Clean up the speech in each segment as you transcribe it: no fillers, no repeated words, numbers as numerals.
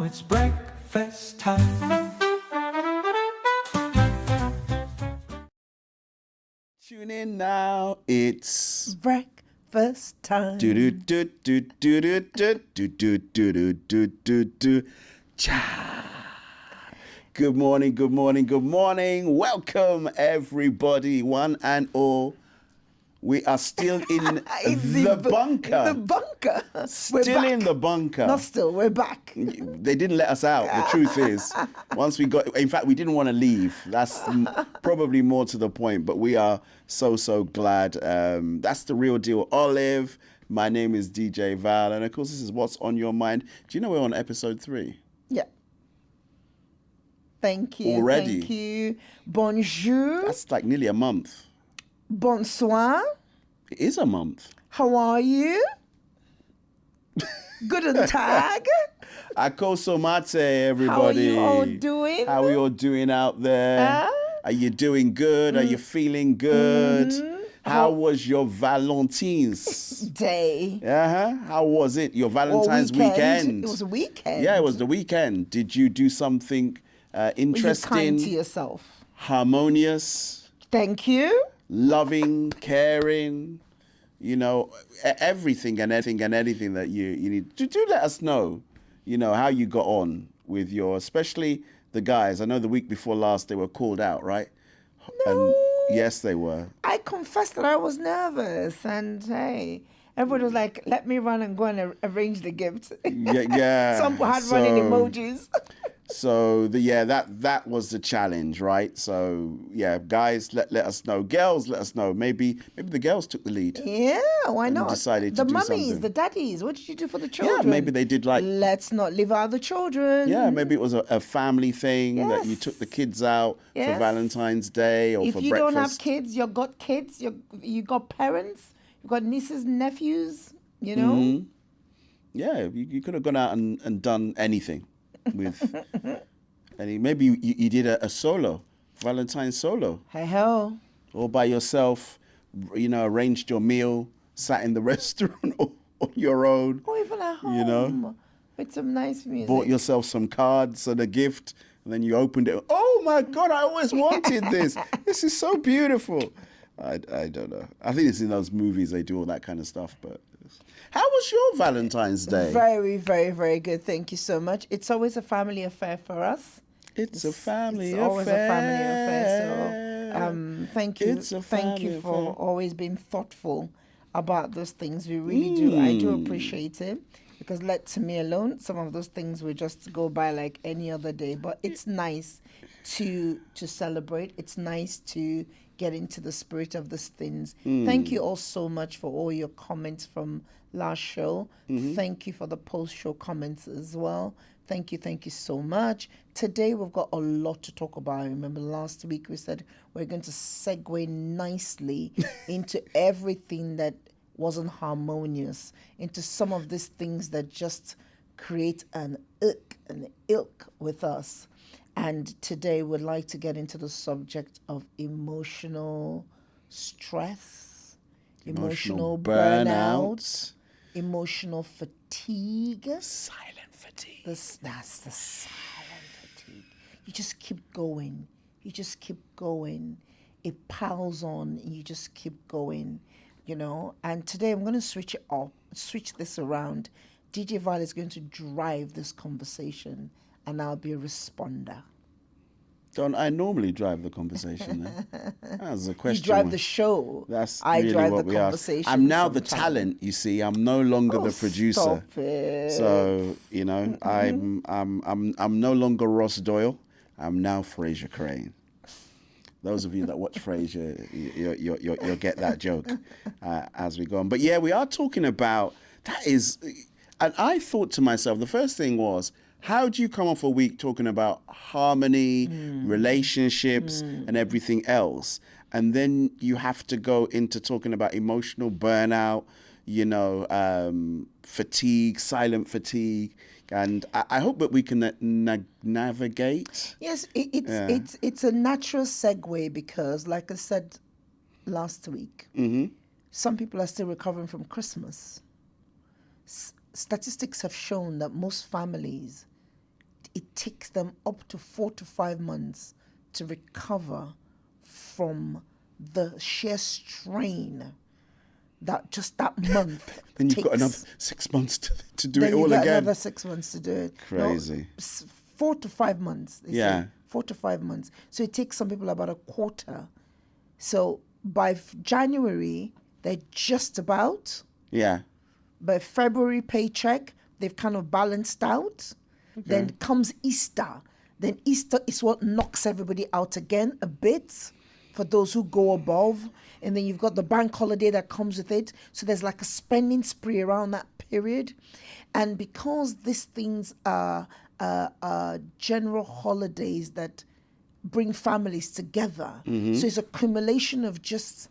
it's breakfast time. Tune in now. It's breakfast time. do do do do do do do do do do do do do. Cha. Good morning, good morning, good morning. Welcome everybody, one and all. We are still in the bunker. The bunker. Still in the bunker. Not still, we're back. They didn't let us out. The truth is, once we got, in fact, we didn't want to leave. That's probably more to the point, but we are so glad. That's the real deal. Olive, my name is DJ Val, and of course, this is What's on Your Mind. Do you know we're on episode 3? Yeah. Thank you. Already? Thank you. Bonjour. That's like nearly a month. Bonsoir. It is a month. How are you? Guten Tag. Akoso mate, everybody. How are you all doing? How are you all doing out there? Are you doing good? Are you feeling good? How was your Valentine's Day? How was it? Your Valentine's weekend? It was a weekend. Yeah, it was the weekend. Did you do something interesting? Were you kind to yourself? Harmonious? Thank you. Loving, caring, you know, everything and anything that you need. Do let us know, you know, how you got on with your, especially the guys. I know the week before last they were called out, right? No. And yes, they were. I confess that I was nervous, and hey, everybody was like, let me run and go and arrange the gift. Yeah. Some had running emojis. So that was the challenge, right? So yeah, guys, let us know. Girls, let us know. Maybe the girls took the lead. Yeah, why not? Decided the to do mummies, something. The daddies. What did you do for the children? Yeah, maybe they did like. Let's not leave out the children. Yeah, maybe it was a family thing that you took the kids out for Valentine's Day or if for you breakfast. don't have kids, you got kids. You got parents. You got nieces, nephews. You know. Mm-hmm. Yeah, you could have gone out and done anything with. Maybe you did a solo, Valentine's solo. Hey ho. Or by yourself, you know, arranged your meal, sat in the restaurant on your own. Or even at home. You know, with some nice music. Bought yourself some cards and a gift, and then you opened it. Oh my God, I always wanted this. This is so beautiful. I don't know. I think it's in those movies they do all that kind of stuff. But how was your Valentine's Day? Very, very, very good. Thank you so much. It's always a family affair for us. It's a family affair. It's always a family affair. So thank you. Thank you for always being thoughtful about those things. We really do. I do appreciate it. Because let to me alone, some of those things will just go by like any other day. But it's nice to celebrate. It's nice to get into the spirit of these things. Thank you all so much for all your comments from last show. Thank you for the post-show comments as well. Thank you so much. Today we've got a lot to talk about. I remember last week we said we're going to segue nicely into everything that wasn't harmonious, into some of these things that just create an ilk with us. And today we'd like to get into the subject of emotional stress, emotional burnout, emotional fatigue. Silent fatigue. That's the silent fatigue. You just keep going. It piles on and you just keep going, you know. And today I'm going to switch this around. DJ Val is going to drive this conversation and I'll be a responder. Don't I normally drive the conversation then? That's a question. You drive the show. I really drive what the we conversation. I'm now the talent, you see. I'm no longer the producer. Stop it. So, you know, I'm no longer Ross Doyle. I'm now Fraser Crane. Those of you that watch Frasier, you'll get that joke as we go on. But yeah, we are talking about that is, and I thought to myself, the first thing was, how do you come off a week talking about harmony, relationships, and everything else? And then you have to go into talking about emotional burnout, you know, fatigue, silent fatigue. And I hope that we can navigate. Yes, it's a natural segue because, like I said last week, some people are still recovering from Christmas. Statistics have shown that most families takes them up to 4 to 5 months to recover from the sheer strain that just that month Then you've takes. got another 6 months to do Then it all you got again. another 6 months to do it. Crazy. 4 to 5 months. They Yeah. say. 4 to 5 months. So it takes some people about a quarter. So by January, they're just about. Yeah. By February paycheck, they've kind of balanced out. Okay. Then comes Easter. Then Easter is what knocks everybody out again a bit for those who go above. And then you've got the bank holiday that comes with it. So there's like a spending spree around that period. And because these things are general holidays that bring families together, so it's accumulation of just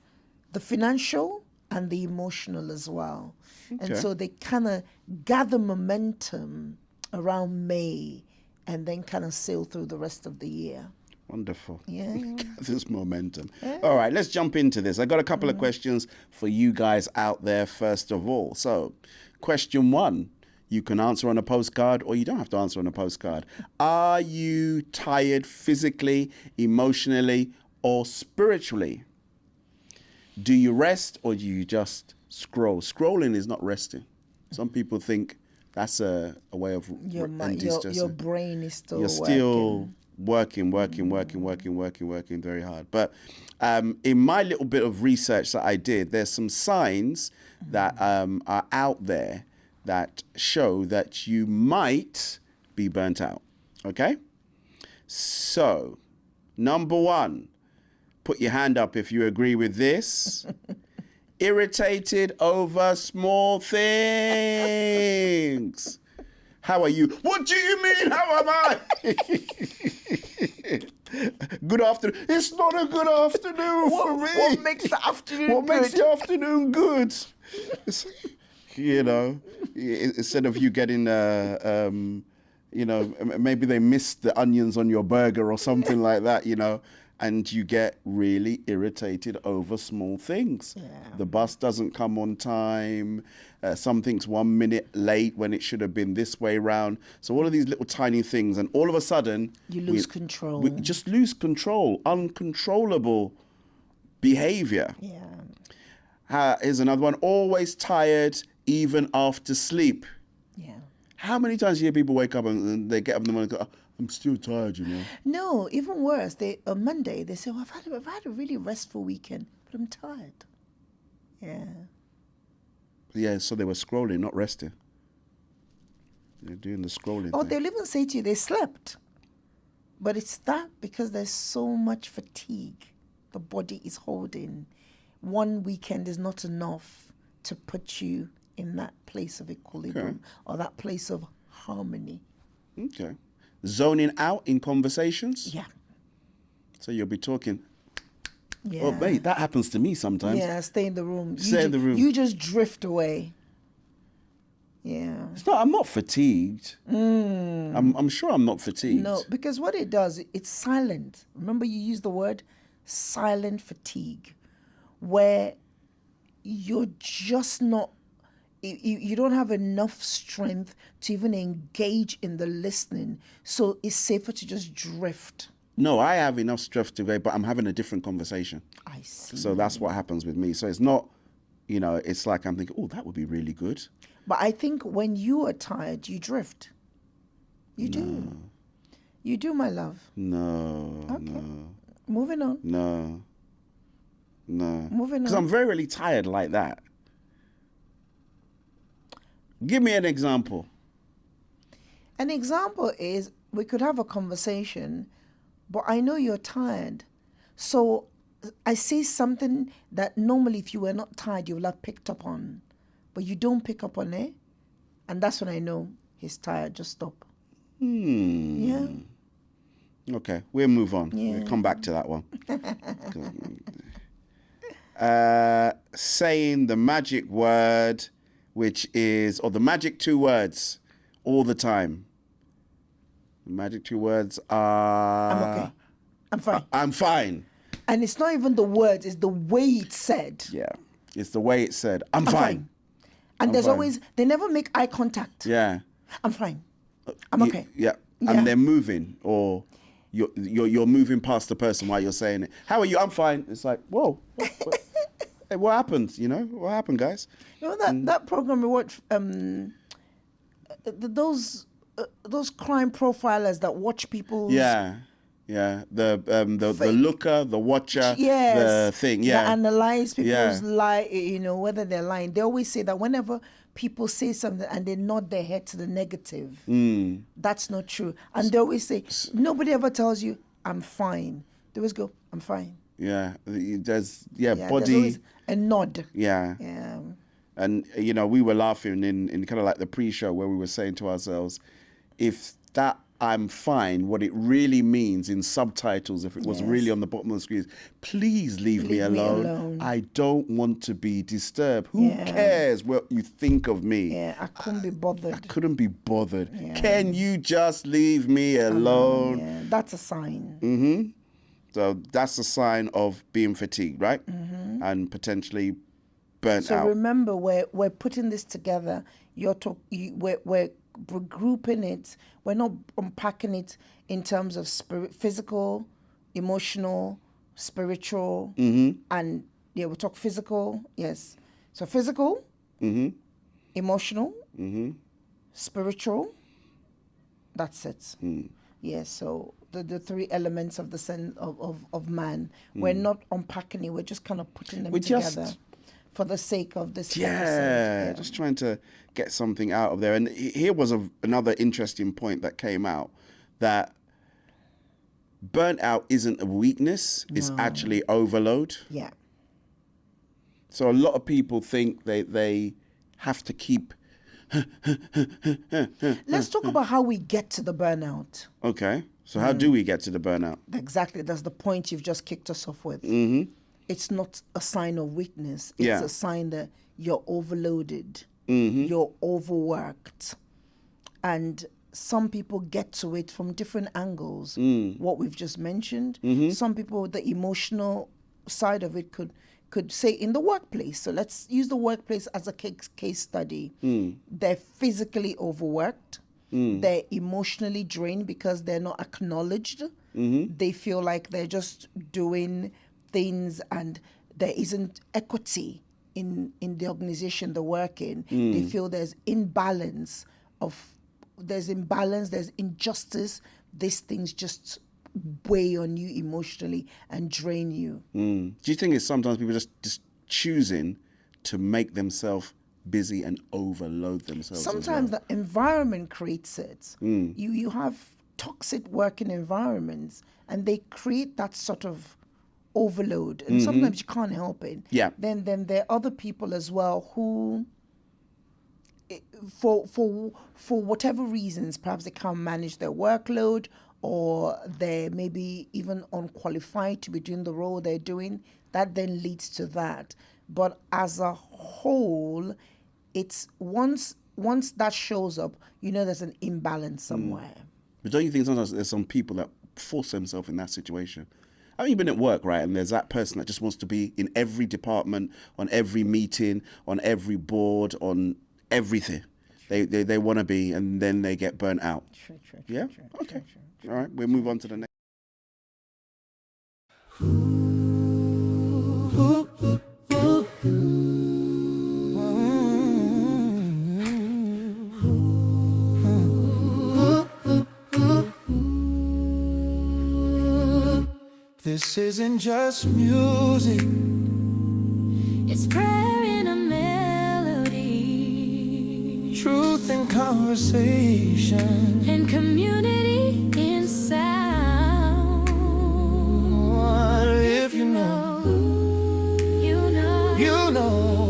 the financial and the emotional as well. And Okay. so they kind of gather momentum around May and then kind of sail through the rest of the year. Wonderful. Yeah. This momentum. All right, let's jump into this. I got a couple of questions for you guys out there, first of all. So, question 1, you can answer on a postcard or you don't have to answer on a postcard. Are you tired physically, emotionally, or spiritually? Do you rest or do you just scroll? Scrolling is not resting. Some people think that's a way of Your de-stressing. brain is still You're working. still working very hard. But in my little bit of research that I did, there's some signs that are out there that show that you might be burnt out. Okay? So, number 1, put your hand up if you agree with this. Irritated over small things. How are you? What do you mean? How am I? Good afternoon. It's not a good afternoon for me. What makes the afternoon What good? makes the afternoon good? You know, instead of you getting, maybe they missed the onions on your burger or something like that, and you get really irritated over small things. Yeah. The bus doesn't come on time. Something's 1 minute late when it should have been this way round. So all of these little tiny things, and all of a sudden You lose control. We just lose control. Uncontrollable behavior. Yeah. Here's another one. Always tired even after sleep. Yeah. How many times do you hear people wake up and they get up in the morning and go, I'm still tired, No, even worse. On Monday they say, "Well, I've had a really restful weekend, but I'm tired." Yeah. Yeah, so they were scrolling, not resting. They're doing the scrolling Or thing. they'll even say to you they slept, but it's that because there's so much fatigue the body is holding. One weekend is not enough to put you in that place of equilibrium or that place of harmony. Okay. Zoning out in conversations? Yeah. So you'll be talking. Yeah. Oh, mate, that happens to me sometimes. Yeah, stay in the room. Stay in the room. You just drift away. Yeah. I'm not fatigued. I'm sure I'm not fatigued. No, because what it does, it's silent. Remember you used the word silent fatigue, where you're just not, you don't have enough strength to even engage in the listening. So it's safer to just drift. No, I have enough strength to go, but I'm having a different conversation. I see. So that's what happens with me. So it's not, it's like I'm thinking, oh, that would be really good. But I think when you are tired, you drift. You do. You do, my love. No. Okay. No. Moving on. No. Moving on. Because I'm very, really tired like that. Give me an example. An example is we could have a conversation, but I know you're tired. So I say something that normally if you were not tired, you would have picked up on. But you don't pick up on it. And that's when I know he's tired. Just stop. Yeah. Okay, we'll move on. Yeah. We'll come back to that one. Saying the magic word, which is, or the magic 2 words all the time. The magic 2 words are... I'm okay. I'm fine. I'm fine. And it's not even the words, it's the way it's said. Yeah, it's the way it's said. I'm fine. And I'm there's fine. always, they never make eye contact. Yeah. I'm fine. I'm okay. Yeah. and they're moving, or you're moving past the person while you're saying it. How are you? I'm fine. It's like, whoa, hey, what happened? You know, what happened, guys? You know that program we watched, those crime profilers that watch people's the looker, the watcher, the thing, that analyze people's lie, you know, whether they're lying. They always say that whenever people say something and they nod their head to the negative, that's not true. And they always say, nobody ever tells you, I'm fine. They always go, I'm fine. Yeah, body. There's a nod. Yeah. And, you know, we were laughing in kind of like the pre-show where we were saying to ourselves, if that I'm fine, what it really means in subtitles, if it was really on the bottom of the screen, please leave me alone. I don't want to be disturbed. Who cares what you think of me? Yeah, I couldn't be bothered. I couldn't be bothered. Yeah. Can you just leave me alone? Yeah, that's a sign. Mm-hmm. So that's a sign of being fatigued, right? Mm-hmm. And potentially burnt out. So remember, we're putting this together. We're grouping it. We're not unpacking it in terms of physical, emotional, spiritual, and we'll talk physical. Yes. So physical, emotional, spiritual. That's it. Yes. So the three elements of the sense of man. We're not unpacking it. We're just kind of putting them together. For the sake of this episode. Just trying to get something out of there. And here was another interesting point that came out, that burnout isn't a weakness, it's actually overload. Yeah. So a lot of people think they have to keep... Let's talk about how we get to the burnout. Okay. So how do we get to the burnout? Exactly. That's the point you've just kicked us off with. Mm-hmm. It's not a sign of weakness. It's a sign that you're overloaded, you're overworked. And some people get to it from different angles, what we've just mentioned. Some people, the emotional side of it could say in the workplace. So let's use the workplace as a case study. They're physically overworked. They're emotionally drained because they're not acknowledged. They feel like they're just doing things and there isn't equity in the organization they work in. They feel there's imbalance, there's injustice. These things just weigh on you emotionally and drain you. Do you think it's sometimes people just choosing to make themselves busy and overload themselves? Sometimes the environment creates it. You have toxic working environments and they create that sort of overload, and sometimes you can't help it. Then there are other people as well who, for whatever reasons, perhaps they can't manage their workload, or they're maybe even unqualified to be doing the role they're doing. That then leads to that. But as a whole, it's once that shows up, there's an imbalance somewhere. But don't you think sometimes there's some people that force themselves in that situation? I mean, you've been at work, right? And there's that person that just wants to be in every department, on every meeting, on every board, on everything. They want to be, and then they get burnt out. True. Yeah? Okay. All right, we'll move on to the next. This isn't just music, it's prayer in a melody, truth in conversation, and community in sound. What if you know,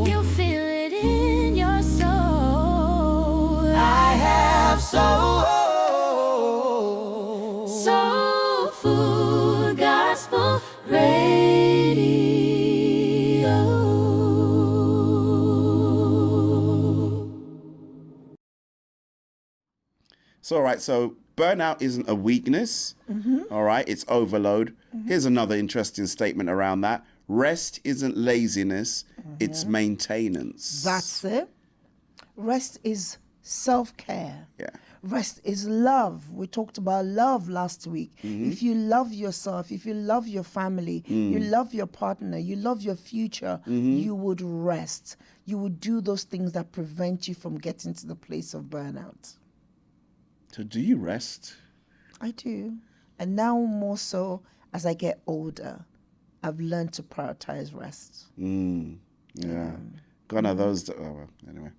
you'll feel it in your soul. I have soul food gospel radio. So, all right, so burnout isn't a weakness, all right, it's overload. Here's another interesting statement around that. Rest isn't laziness, it's maintenance. That's it. Rest is self-care. Yeah. Rest is love. We talked about love last week. If you love yourself, if you love your family, you love your partner, you love your future, you would rest. You would do those things that prevent you from getting to the place of burnout. So do you rest? I do. And now more so as I get older, I've learned to prioritize rest. Yeah. Gone are those that, oh, well, anyway,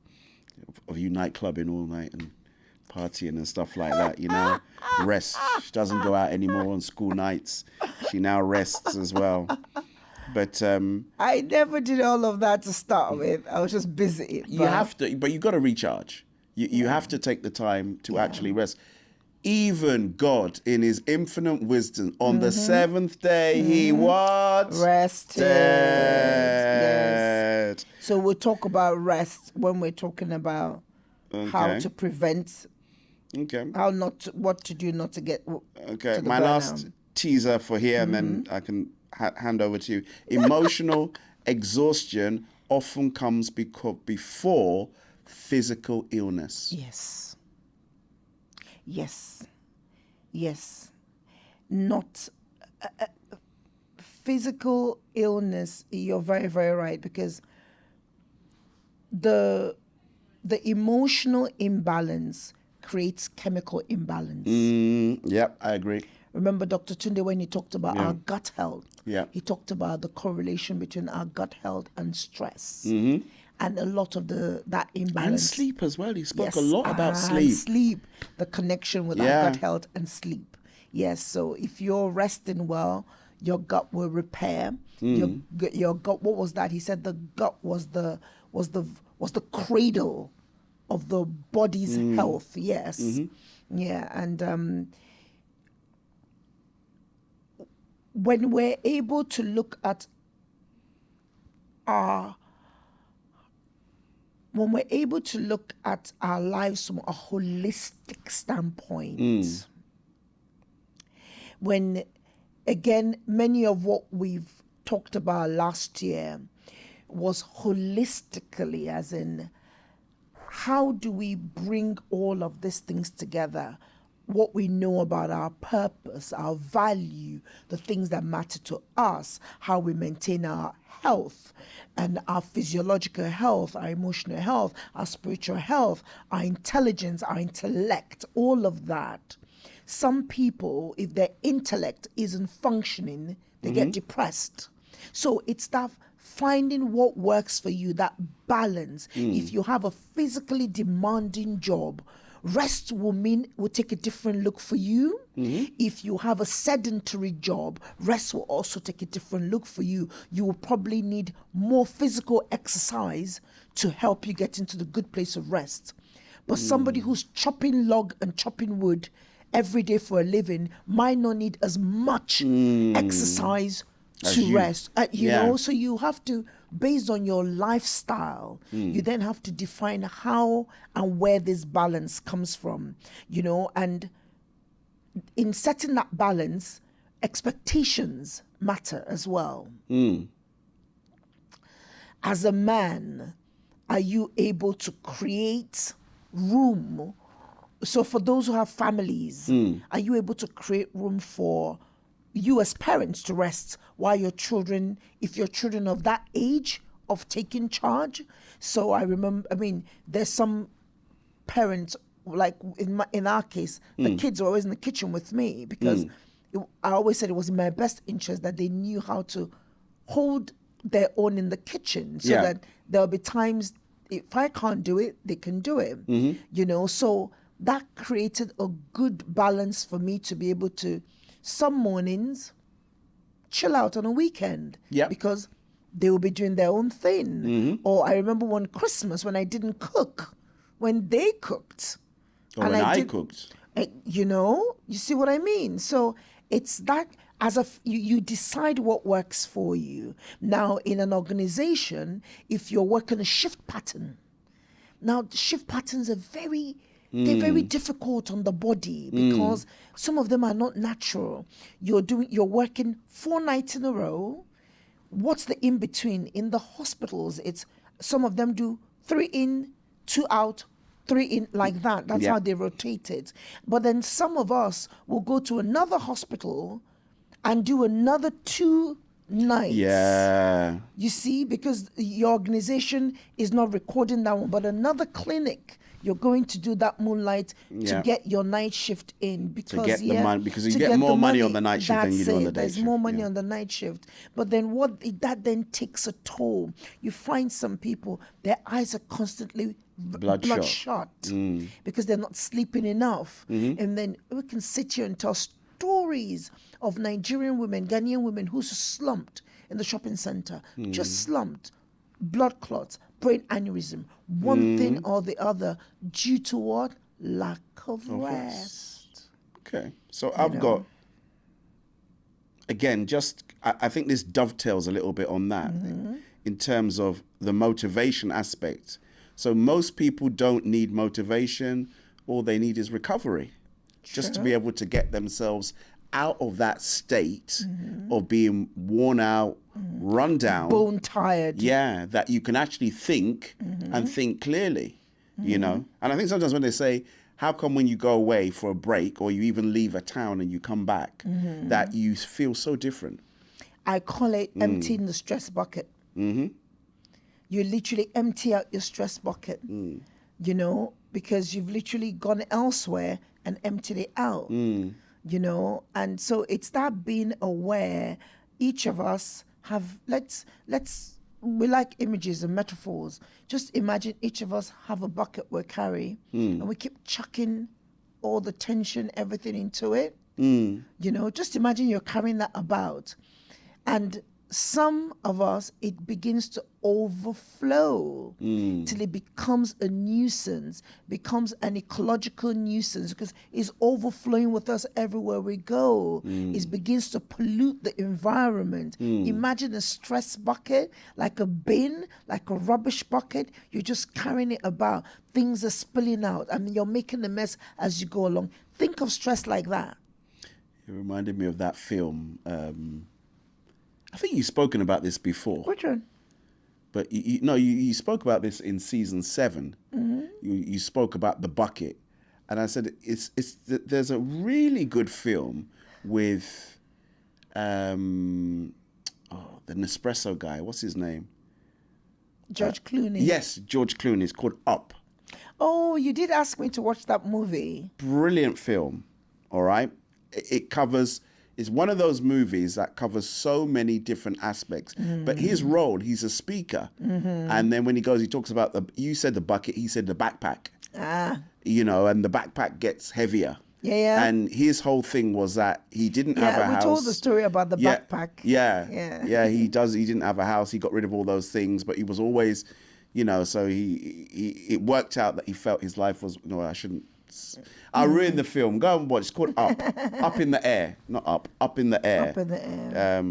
of you nightclubbing all night and partying and stuff like that, you know. Rest. She doesn't go out anymore on school nights. She now rests as well. But I never did all of that to start with. I was just busy. you have to, but you've got to recharge. You have to take the time to actually rest. Even God, in his infinite wisdom, on the seventh day, he what? Rested. Yes. So we'll talk about rest when we're talking about how Okay. to prevent, Okay. what to do not to get. Okay. to the My last burnout. teaser for here, and then I can hand over to you. Emotional exhaustion often comes before physical illness. Yes. Yes. Yes. Not physical illness. You're very, very right, because the emotional imbalance creates chemical imbalance. Yep, I agree. Remember Dr. Tunde when he talked about our gut health? Yeah. He talked about the correlation between our gut health and stress. And a lot of that imbalance. And sleep as well. He spoke Yes, a lot about and sleep. sleep, the connection with our gut health and sleep. Yes, so if you're resting well, your gut will repair. Your gut. What was that? He said the gut was the cradle of the body's health. Yes, yeah, and when we're able to look at our lives from a holistic standpoint, when, again, many of what we've talked about last year was holistically, as in, how do we bring all of these things together? What we know about our purpose, our value, the things that matter to us, how we maintain our health and our physiological health, our emotional health, our spiritual health, our intelligence, our intellect, all of that. Some people, if their intellect isn't functioning, they get depressed. So it's that finding what works for you, that balance. If you have a physically demanding job, rest will take a different look for you. If you have a sedentary job, rest will also take a different look for you. You will probably need more physical exercise to help you get into the good place of rest. But somebody who's chopping log and chopping wood every day for a living might not need as much exercise to rest. You know, so you have to, based on your lifestyle, you then have to define how and where this balance comes from, you know, and in setting that balance, expectations matter as well. As a man, are you able to create room? So for those who have families, are you able to create room for you as parents to rest while your children, if your children of that age of taking charge? So I remember, there's some parents, like in our case, the kids are always in the kitchen with me, because I always said it was in my best interest that they knew how to hold their own in the kitchen, so that there'll be times if I can't do it, they can do it. You know, so that created a good balance for me to be able to, some mornings, chill out on a weekend, because they will be doing their own thing. Or I remember one Christmas when I didn't cook, when they cooked. Or when I cooked. You know, you see what I mean? So it's that, you decide what works for you. Now, in an organization, if you're working a shift pattern, now shift patterns are they're very difficult on the body, because some of them are not natural. You're working 4 nights in a row. What's the in between? In the hospitals, it's some of them do 3 in, 2 out, 3 in like that. That's how they rotate it. But then some of us will go to another hospital and do another 2 nights. Yeah. You see, because your organization is not recording that one, but another clinic, you're going to do that moonlight to get your night shift in, because get the money, because you to get more the money on the night shift than you do on the day There's shift. more money on the night shift. But then that then takes a toll. You find some people, their eyes are constantly bloodshot because they're not sleeping enough. And then we can sit here and tell stories of Nigerian women, Ghanaian women who's slumped in the shopping center, just slumped, blood clots, brain aneurysm, one thing or the other, due to what? Lack of rest. Okay, so I've got, again, I think this dovetails a little bit on that in terms of the motivation aspect. So most people don't need motivation. All they need is recovery, just to be able to get themselves out of that state of being worn out, run down, bone tired. Yeah, that you can actually think and think clearly, you know. And I think sometimes when they say, how come when you go away for a break or you even leave a town and you come back, that you feel so different? I call it emptying the stress bucket. You literally empty out your stress bucket, you know, because you've literally gone elsewhere and emptied it out, you know. And so it's that being aware. Each of us have, we like images and metaphors. Just imagine each of us have a bucket we carry and we keep chucking all the tension, everything into it. You know, just imagine you're carrying that about. And some of us, it begins to overflow till it becomes a nuisance, becomes an ecological nuisance, because it's overflowing with us everywhere we go. It begins to pollute the environment. Imagine a stress bucket, like a bin, like a rubbish bucket. You're just carrying it about. Things are spilling out. I mean, you're making a mess as you go along. Think of stress like that. It reminded me of that film. I think you've spoken about this before. Which one? But you spoke about this in season 7. You spoke about the bucket, and I said there's a really good film with the Nespresso guy. What's his name? George Clooney. Yes, George Clooney. It's called Up. Oh, you did ask me to watch that movie. Brilliant film. All right, it covers. It's one of those movies that covers so many different aspects. But his role, he's a speaker. And then when he goes, he talks about you said the bucket, he said the backpack. You know, and the backpack gets heavier. Yeah. And his whole thing was that he didn't have a house. We told the story about the backpack. Yeah, he didn't have a house. He got rid of all those things, but he was always, you know, so it worked out that he felt his life was, no, I shouldn't. I'll ruin the film. Go and watch. It's called Up. Up in the air. Not up. Up in the air. Up in the air.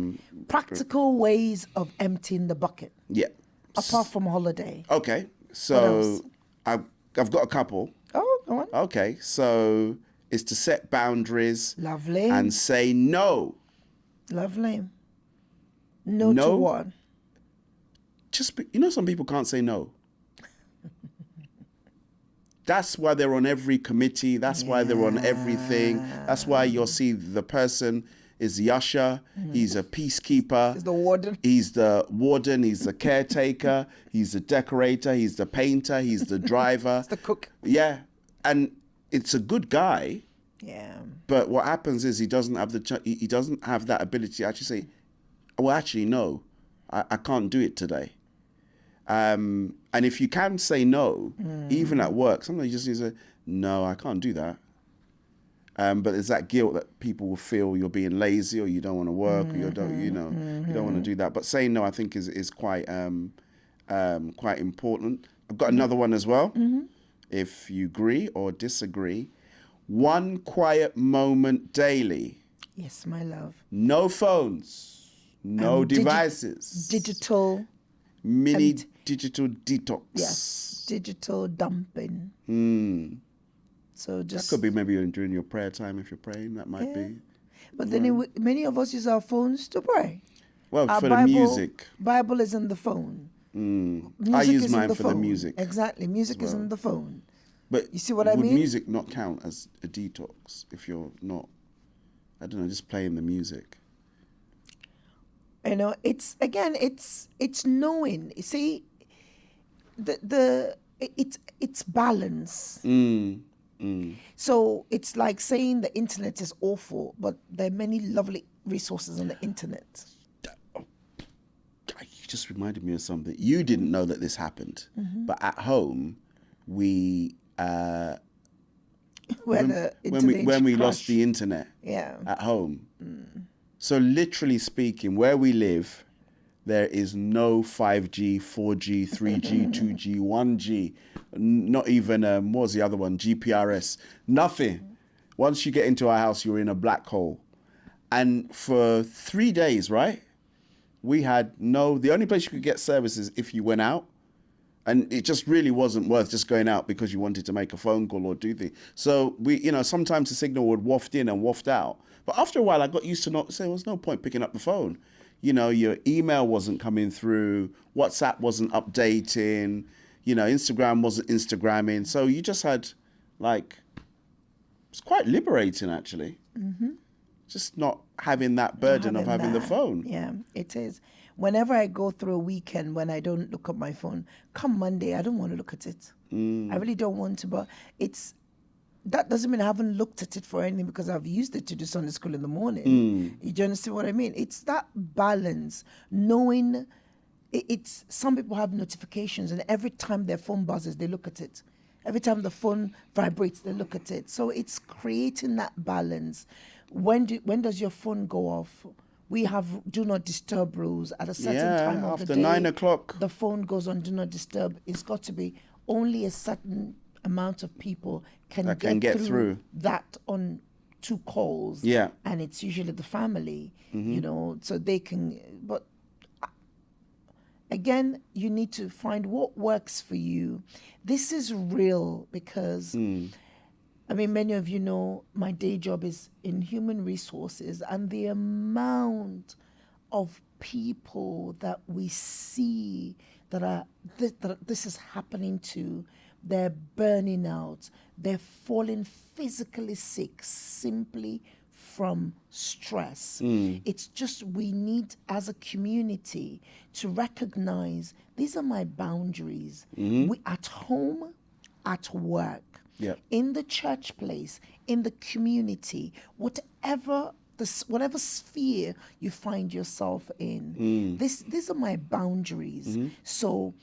Practical ways of emptying the bucket. Yeah. Apart from holiday. Okay. So I've got a couple. Oh, go on. Okay. So it's to set boundaries. Lovely. And say no. Lovely. No to what? Some people can't say no. That's why they're on every committee. That's why they're on everything. That's why you'll see the person is the usher. He's a peacekeeper. He's the warden. He's the warden. He's the caretaker. He's the decorator. He's the painter. He's the driver. He's the cook. Yeah. And it's a good guy. Yeah. But what happens is he doesn't have that ability to actually say, well, actually, no, I can't do it today. And if you can say no, even at work, sometimes you just need to say, no, I can't do that. But there's that guilt that people will feel you're being lazy or you don't want to work or you don't want to do that. But saying no, I think is quite important. I've got another one as well. If you agree or disagree, one quiet moment daily. Yes, my love. No phones, no devices. Digital. Digital detox. Yes, digital dumping. So just that could be maybe during your prayer time if you're praying. That might be. But then many of us use our phones to pray. Well, our for Bible, the music. Bible is in the phone. I use mine for the phone. music. Exactly, music is in the phone. But You see what I would mean? music not count as a detox if you're not, I don't know, just playing the music? You know, it's again, it's knowing. You see, it's balance. So it's like saying the internet is awful, but there are many lovely resources on the internet. You just reminded me of something. You didn't know that this happened, but at home, we When when we lost the internet yeah. at home. So literally speaking, where we live, there is no 5G, 4G, 3G, 2G, 1G, not even, what was the other one? GPRS, nothing. Once you get into our house, you're in a black hole. And for 3 days, right? We had the only place you could get service is if you went out. And it just really wasn't worth just going out because you wanted to make a phone call or do things. So sometimes the signal would waft in and waft out. But after a while, I got used to not saying there was no point picking up the phone. Your email wasn't coming through, WhatsApp wasn't updating, Instagram wasn't Instagramming. So you just had it's quite liberating actually. Mm-hmm. Just not having that burden of having the phone. Yeah, it is. Whenever I go through a weekend when I don't look at my phone, come Monday, I don't want to look at it. I really don't want to, but that doesn't mean I haven't looked at it for anything because I've used it to do Sunday school in the morning. You do understand what I mean? It's that balance, knowing it's some people have notifications and every time their phone buzzes, they look at it. Every time the phone vibrates, they look at it. So it's creating that balance. When does your phone go off? We have do not disturb rules at a certain time of the day. After 9 o'clock. The phone goes on do not disturb. It's got to be only a certain amount of people can get through that on 2 calls. Yeah. And it's usually the family, so they can. But again, you need to find what works for you. This is real because, many of you know my day job is in human resources, and the amount of people that we see that this is happening to, they're burning out, they're falling physically sick simply from stress. It's just we need as a community to recognize these are my boundaries. We at home, at work, in the church place, in the community, whatever sphere you find yourself in. These are my boundaries. So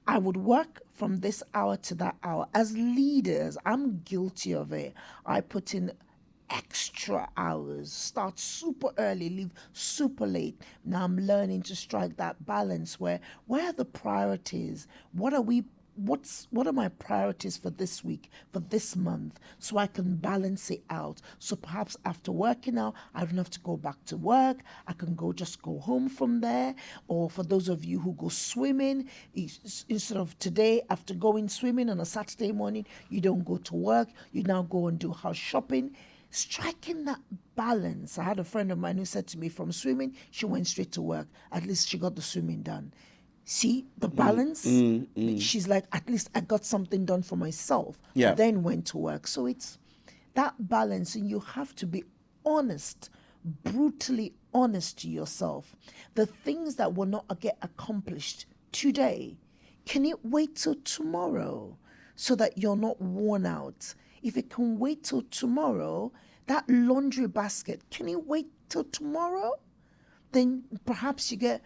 I would work from this hour to that hour. As leaders, I'm guilty of it. I put in extra hours, start super early, leave super late. Now I'm learning to strike that balance where are the priorities? What are my priorities for this week, for this month, so I can balance it out. So perhaps after working out, I don't have to go back to work. I can just go home from there. Or for those of you who go swimming, instead of today, after going swimming on a Saturday morning, you don't go to work. You now go and do house shopping. Striking that balance. I had a friend of mine who said to me, from swimming, she went straight to work. At least she got the swimming done. See the balance? She's like, at least I got something done for myself. Yeah. Then went to work. So it's that balance, and you have to be honest, brutally honest to yourself. The things that will not get accomplished today, can it wait till tomorrow so that you're not worn out? If it can wait till tomorrow, that laundry basket, can it wait till tomorrow? Then perhaps you get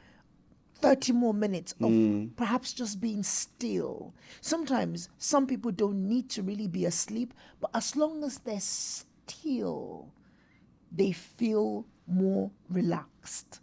30 more minutes of perhaps just being still. Sometimes some people don't need to really be asleep, but as long as they're still, they feel more relaxed.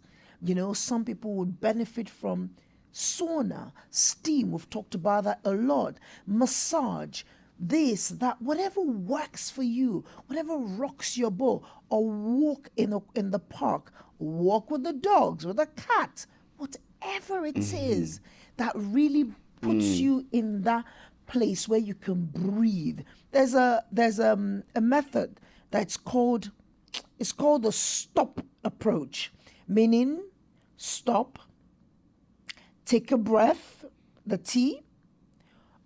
Some people would benefit from sauna, steam. We've talked about that a lot. Massage, this, that, whatever works for you, whatever rocks your boat, or walk in the park, walk with the dogs, with the cat, whatever it is that really puts you in that place where you can breathe. There's a method that's called the stop approach, meaning stop, take a breath, the T,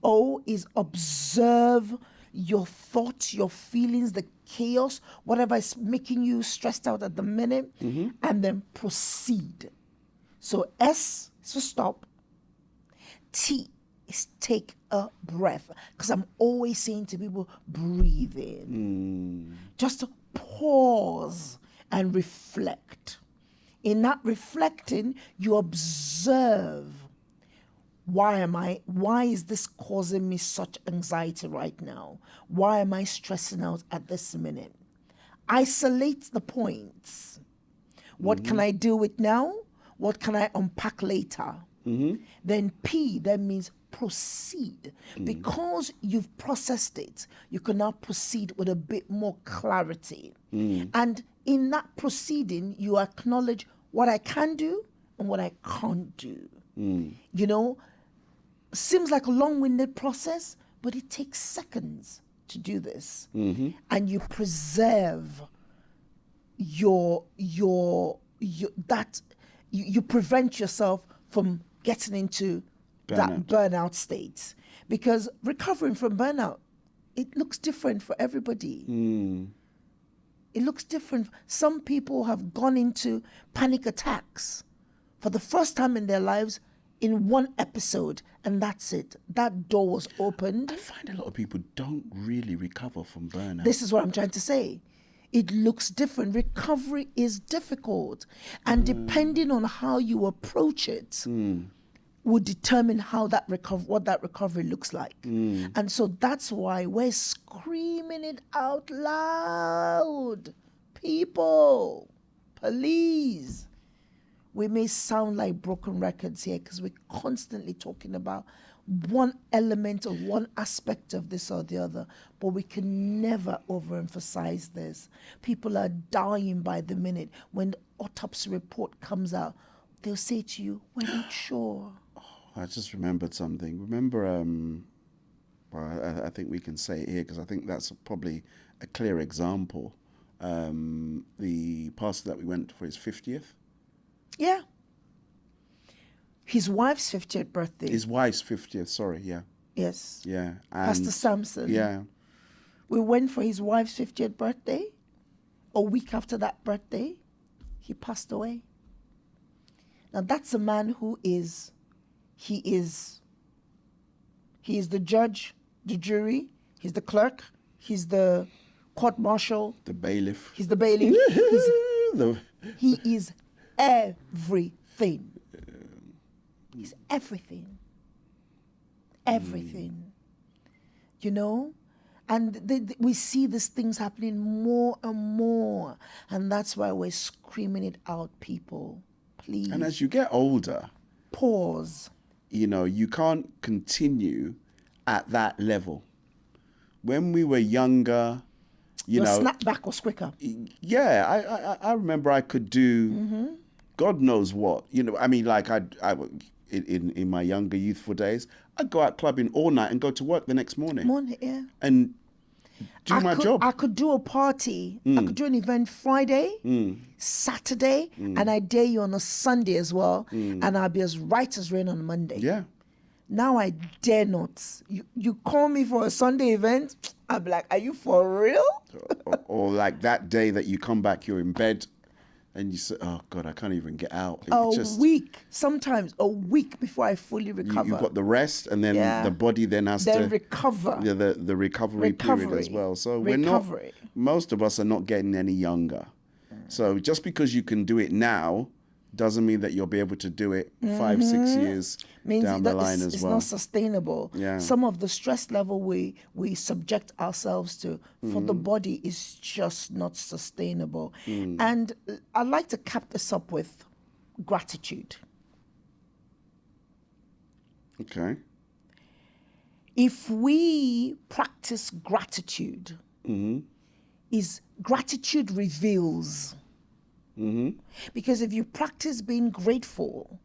O is observe your thoughts, your feelings, the chaos, whatever is making you stressed out at the minute, and then proceed. So S is for stop. T is take a breath. Because I'm always saying to people, breathe in. Just pause and reflect. In that reflecting, you observe, why is this causing me such anxiety right now? Why am I stressing out at this minute? Isolate the points. What can I deal with now? What can I unpack later? Then P, that means proceed. Because you've processed it, you can now proceed with a bit more clarity. And in that proceeding, you acknowledge what I can do and what I can't do. You know, seems like a long-winded process, but it takes seconds to do this. And you preserve you prevent yourself from getting into that burnout state. Because recovering from burnout, it looks different for everybody. It looks different. Some people have gone into panic attacks for the first time in their lives in one episode, and that's it. That door was opened. I find a lot of people don't really recover from burnout. This is what I'm trying to say. It looks different. Recovery is difficult. And depending on how you approach it, will determine how that what that recovery looks like. And so that's why we're screaming it out loud. People, please. We may sound like broken records here because we're constantly talking about one element or one aspect of this or the other, but we can never overemphasize this. People are dying by the minute. When the autopsy report comes out, they'll say to you, we're not sure. I just remembered something. Remember, well, I think we can say it here because I think that's probably a clear example. The pastor that we went for his 50th. Yeah. His wife's 50th birthday. His wife's 50th, sorry, yeah. Yes. Yeah. Pastor Samson. Yeah. We went for his wife's 50th birthday. A week after that birthday, he passed away. Now that's a man who is the judge, the jury, he's the clerk, he's the court marshal. The bailiff. He's the bailiff. He is everything. He's everything. Everything. You know? And we see these things happening more and more. And that's why we're screaming it out, people. Please. And as you get older, pause. You know, you can't continue at that level. When we were younger, you know, snapback was quicker. Yeah, I remember I could do God knows what. You know, I mean, like in my younger youthful days, I'd go out clubbing all night and go to work the next morning. Yeah. And do my job. I could do a party. I could do an event Friday, Saturday, and I dare you on a Sunday as well. And I'll be as right as rain on Monday. Yeah. Now I dare not. You call me for a Sunday event, I'll be like, are you for real? or like that day that you come back, you're in bed, and you say, oh God, I can't even get out. Sometimes a week before I fully recover. You've got the rest, and then the body then has to recover. Yeah, the recovery period as well. So most of us are not getting any younger. So just because you can do it now doesn't mean that you'll be able to do it 5, 6 years down the line as well. It's not sustainable. Yeah. Some of the stress level we subject ourselves to for the body is just not sustainable. And I'd like to cap this up with gratitude. Okay. If we practice gratitude, is gratitude reveals. Because if you practice being grateful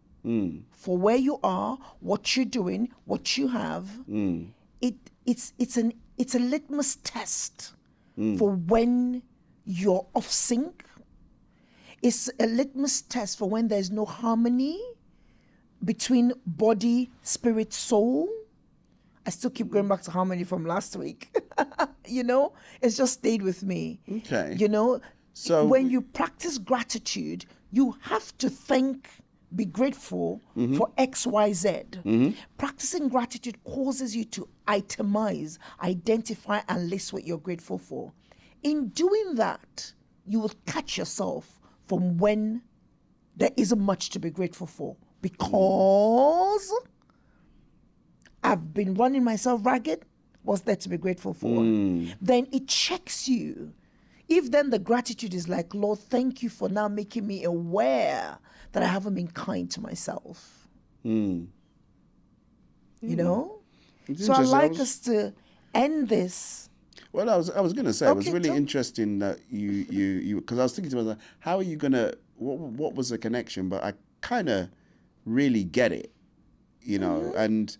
for where you are, what you're doing, what you have, it's a litmus test for when you're off sync. It's a litmus test for when there's no harmony between body, spirit, soul. I still keep going back to harmony from last week. You know, it's just stayed with me. Okay. You know, So when you practice gratitude, you have to be grateful for X, Y, Z. Practicing gratitude causes you to itemize, identify, and list what you're grateful for. In doing that, you will catch yourself from when there isn't much to be grateful for, because I've been running myself ragged. What's there to be grateful for? Then it checks you. If then the gratitude is like, Lord, thank you for now making me aware that I haven't been kind to myself. You know? It's So I'd interesting. like us to end this. Well, I was going to say, it was Okay, really tell- interesting that you because I was thinking to myself, how are you going to, what was the connection? But I kind of really get it, you know, and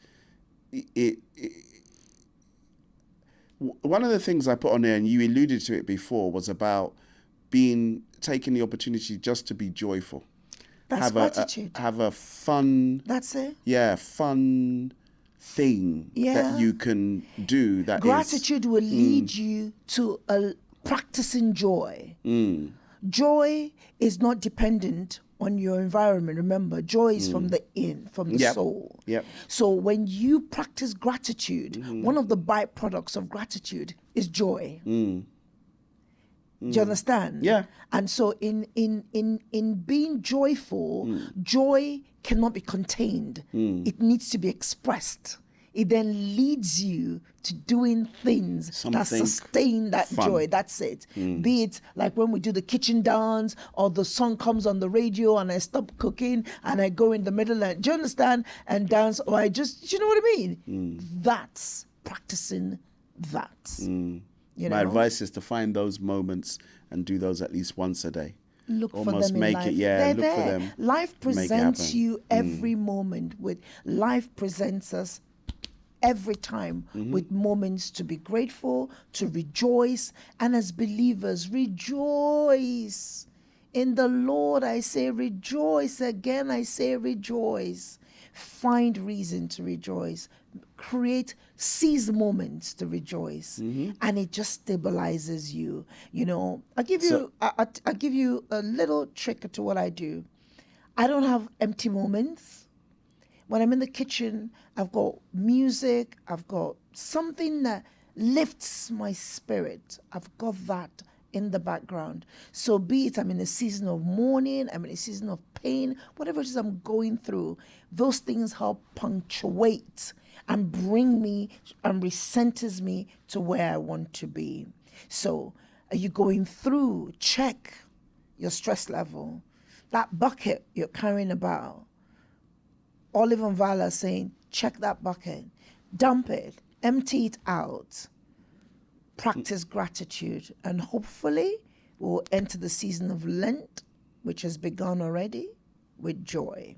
one of the things I put on there, and you alluded to it before, was about taking the opportunity just to be joyful. That's gratitude. Have a fun, That's it. fun thing Yeah. that you can do. That Gratitude will lead you to practicing joy. Joy is not dependent on your environment. Remember, joy is from the soul. Yep. So when you practice gratitude, one of the byproducts of gratitude is joy. Do you understand? Yeah. And so in being joyful, joy cannot be contained. It needs to be expressed. It then leads you to doing things that Something sustain that fun. joy. That's it. Be it like when we do the kitchen dance, or the song comes on the radio and I stop cooking and I go in the middle and, do you understand, and dance, or I just, you know what I mean? That's practicing that. You know? My advice is to find those moments and do those at least once a day. Look for Almost them in make life. it, yeah, They're look for there. them. Life Make it presents happen. you every moment with, life presents us every time with moments to be grateful, to rejoice. And as believers, rejoice. In the Lord, I say rejoice. Again, I say rejoice. Find reason to rejoice. Seize moments to rejoice, and it just stabilizes you. You know, I give you a little trick to what I do. I don't have empty moments. When I'm in the kitchen, I've got music. I've got something that lifts my spirit. I've got that in the background. So be it I'm in a season of mourning, I'm in a season of pain, whatever it is I'm going through, those things help punctuate and bring me and recenters me to where I want to be. So are you going through? Check your stress level. That bucket you're carrying about, Olive and Vala saying, check that bucket, dump it, empty it out. Practice gratitude, and hopefully we'll enter the season of Lent, which has begun already, with joy.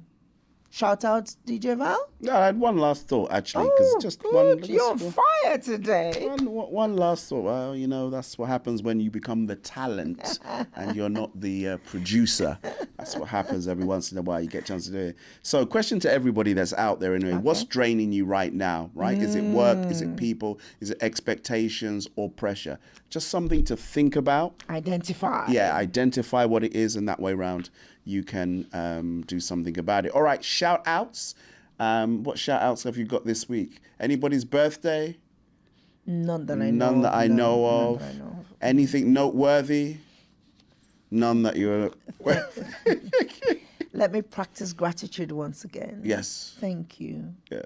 Shout out, DJ Val. No, I had one last thought actually, Oh, just good. You're on fire today. one last thought. Well, you know, that's what happens when you become the talent and you're not the producer. That's what happens every once in a while. You get a chance to do it. So, question to everybody that's out there anyway: what's draining you right now? Right? Is it work? Is it people? Is it expectations or pressure? Just something to think about. Identify. Yeah, identify what it is, and that way round you can do something about it. All right, shout outs. What shout outs have you got this week? Anybody's birthday? None that I know None of. that I No, know none of. that I know of. Anything noteworthy? None that you're... Let me practice gratitude once again. Yes. Thank you. Yeah.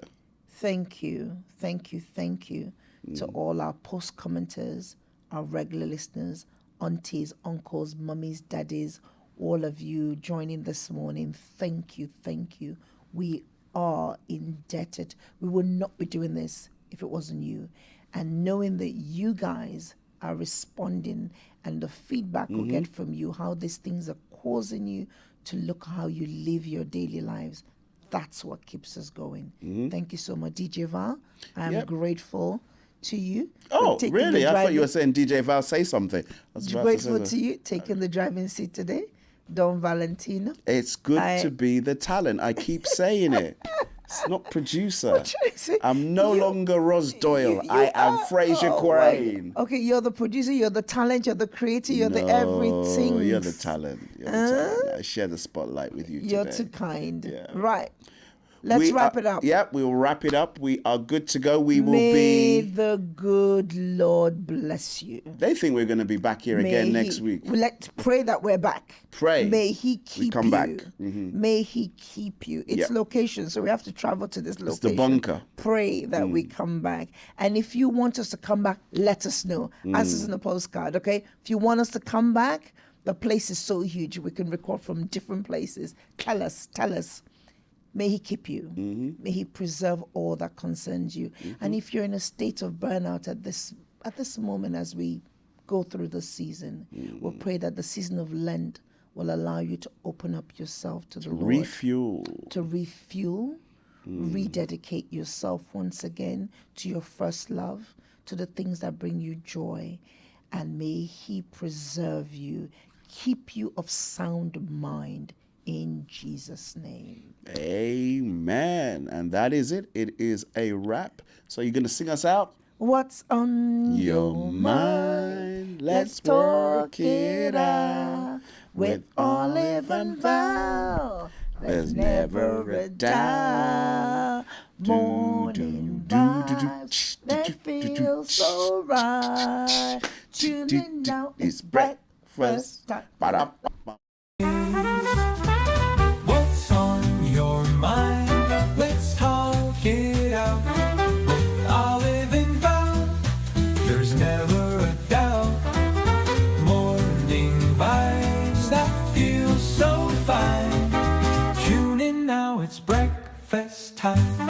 Thank you. Thank you. Thank you to all our post commenters, our regular listeners, aunties, uncles, mummies, daddies, all of you joining this morning. Thank you. Thank you. We are indebted. We would not be doing this if it wasn't you. And knowing that you guys are responding and the feedback we'll get from you, how these things are causing you to look how you live your daily lives. That's what keeps us going. Thank you so much, DJ Val. I'm grateful to you. Oh, for taking really? the I thought you driving- were saying DJ Val, say something. I was about to say Grateful that. to you taking the driving seat today, Don Valentino. It's good to be the talent. I keep saying it. It's not producer. What should I say? I'm no longer Ross Doyle. You I am are- Fraser oh, Crane. Okay, you're the producer, you're the talent, you're the creator, you're the No, everything. you're the talent. You're the talent. I share the spotlight with you You're today. too kind. Yeah. Right. Let's wrap it up. Yep, we'll wrap it up. We are good to go. We will May be. the good Lord bless you. They think we're going to be back here again next week. Let's pray that we're back. Pray. May He keep come you. back. Mm-hmm. May He keep you. It's Yep. location, so we have to travel to this location. It's the bunker. Pray that we come back. And if you want us to come back, let us know. As is in the postcard, okay? If you want us to come back, the place is so huge. We can record from different places. Tell us. May He keep you. May He preserve all that concerns you. And if you're in a state of burnout at this moment as we go through this season, we'll pray that the season of Lent will allow you to open up yourself to the Lord. Refuel. To refuel, rededicate yourself once again to your first love, to the things that bring you joy. And may He preserve you, keep you of sound mind. In Jesus' name. Amen. And that is it. It is a wrap. So you're going to sing us out? What's on Your mind. Let's work it out. With Olive and Val. There's never a doubt. Morning vibes, they feel so right. Tuning now, it's breakfast time. Ba-da-ba-ba. What's on your mind? Let's talk it out. With Olive and Val, there's never a doubt. Morning vibes that feel so fine. Tune in now, it's breakfast time.